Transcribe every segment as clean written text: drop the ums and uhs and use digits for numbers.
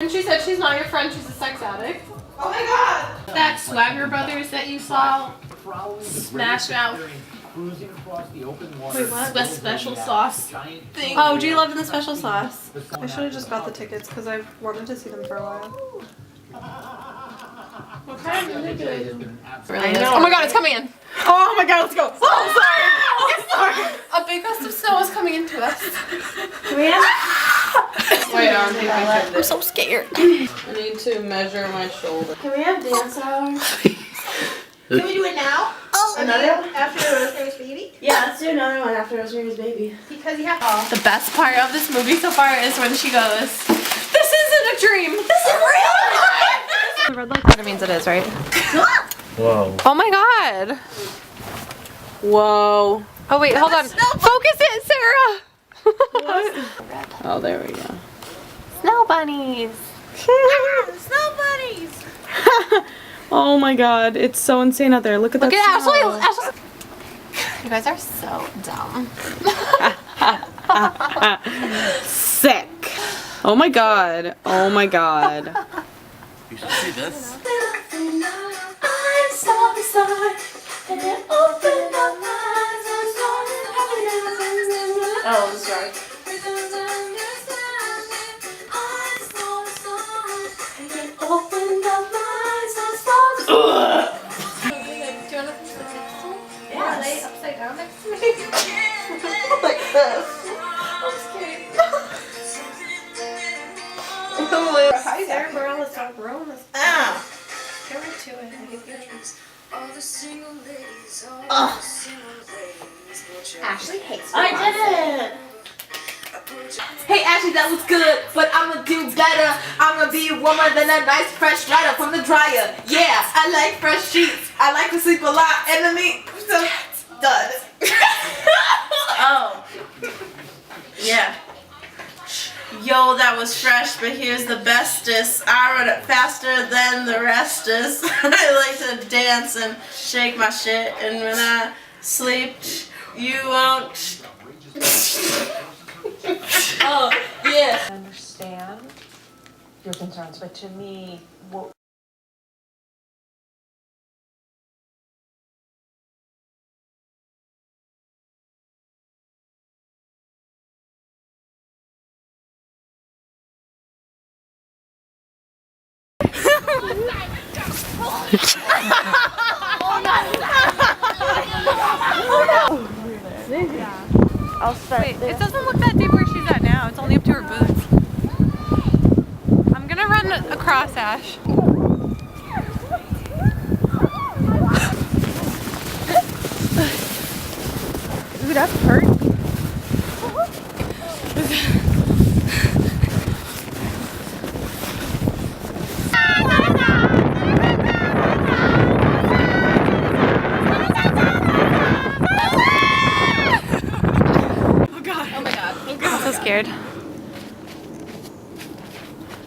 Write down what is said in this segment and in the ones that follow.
And she said she's not your friend, she's a sex addict. Oh my god! That Swagger Brothers that you saw, Smash Mouth. Cruising across the open Wait, what? Special sauce thing. Oh, G-Love and the special sauce. I should have just got the tickets because I've wanted to see them for a while. What kind of manipulated? I know. Oh my god, it's coming in. Oh my god, let's go. Oh, sorry. A big gust of snow is coming into us. Can we have? Wait, I'm so scared. I need to measure my shoulder. Can we have dance hours? Can we do it now? Oh, Another one after Rosemary's Baby? yeah, let's do another one after Rosemary's Baby. Because you have to. The best part of this movie so far is when she goes, "This isn't a dream. This is real life." The red light kind of means it is, right? Whoa. Oh my god. Whoa. Oh wait, hold on. Focus it, Sarah. Oh, there we go. Snow bunnies. Snow bunnies! Oh my god, it's so insane out there. Look at Look that at snow. Ashley. You guys are so dumb. Sick. Oh my god. Oh my god. You should see this. I saw the sun and then opened up my eyes and started happiness. Oh, sorry. Opened up my eyes and started. Yeah, lay upside down next to me. Like this. I'm scared. Hi, Sarah Bareilles, stop rolling this. Ah! Get right to it. I get the entrance. Ashley hates me. I did it. Hey Ashley, that was good, but I'ma do better. I'ma be warmer than a nice fresh right up from the dryer. Yeah, I like fresh sheets. I like to sleep a lot. Enemy, so done. Oh. Yeah. Yo, that was fresh, but here's the bestest. I run it faster than the restest. I like to dance and shake my shit, and when I sleep, you won't. Oh, yeah. I understand your concerns, but to me, what I'll start. Wait, it doesn't look that deep where she's at now. It's only up to her boots. I'm gonna run across, Ash. Ooh, that's hurt. I'm so scared.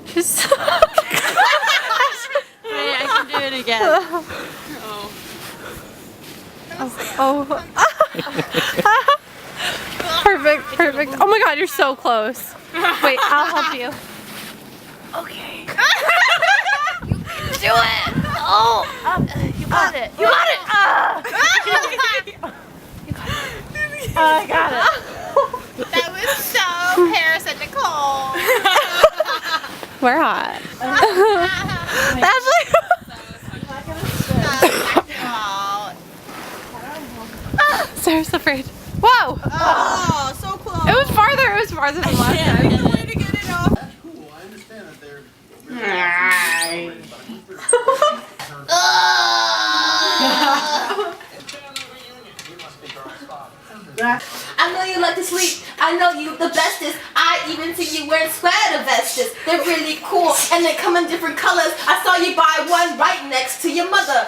She's so Wait, I can do it again. Oh. Perfect, perfect. Oh my god, you're so close. Wait, I'll help you. Okay. Do it! Oh! You got it. You got it! I got it. That was so Paris and Nicole. We're hot. Ashley! Sarah's afraid. Whoa! Oh, so close. It was farther than last time. Way to get it off. Cool, I understand that they're. I know you like to sleep. I know you the bestest. I even see you wearing sweater vests. They're really cool and they come in different colors. I saw you buy one right next to your mother.